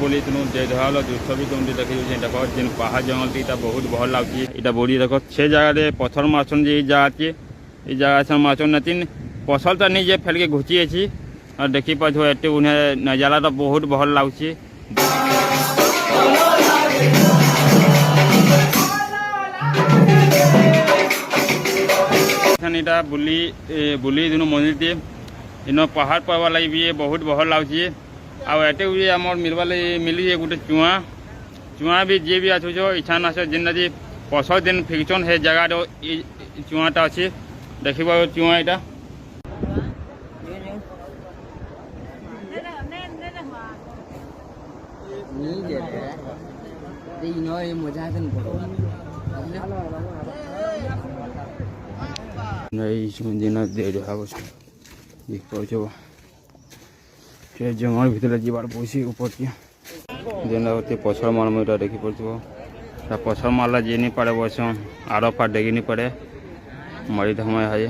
बोली तुम देखाल दृश्य भी तुम देखी देख जेन पहाड़ जंगल टा बहुत भल लगे इटा बोली देख से जगह पथर मारछन जे जगह ये जगह से मारछन नतीन पसलटा नहीं जे फेल के घुची अच्छी और देखी पाथ एटे उन्हें नजारा तो बहुत भल लगे इटा बुली बुली दिन मंदिर टे इन पहाड़ पड़वा लगे भी बहुत भल लगे आटे भी आम मिलवा मिली गोटे चुआ चुआ भी जी भी आस इच्छा नाच जेन पसल दिन फिक्सन है जगह चुआटा अच्छे देख चुआ यहाँ जंगल भीतर जीवार पड़े ऊपर जेन पछर मारम यहाँ देखी पड़ो पछर मारला जी नहीं पड़े बस आर पार डेगी नहीं पड़े मरी धमाए है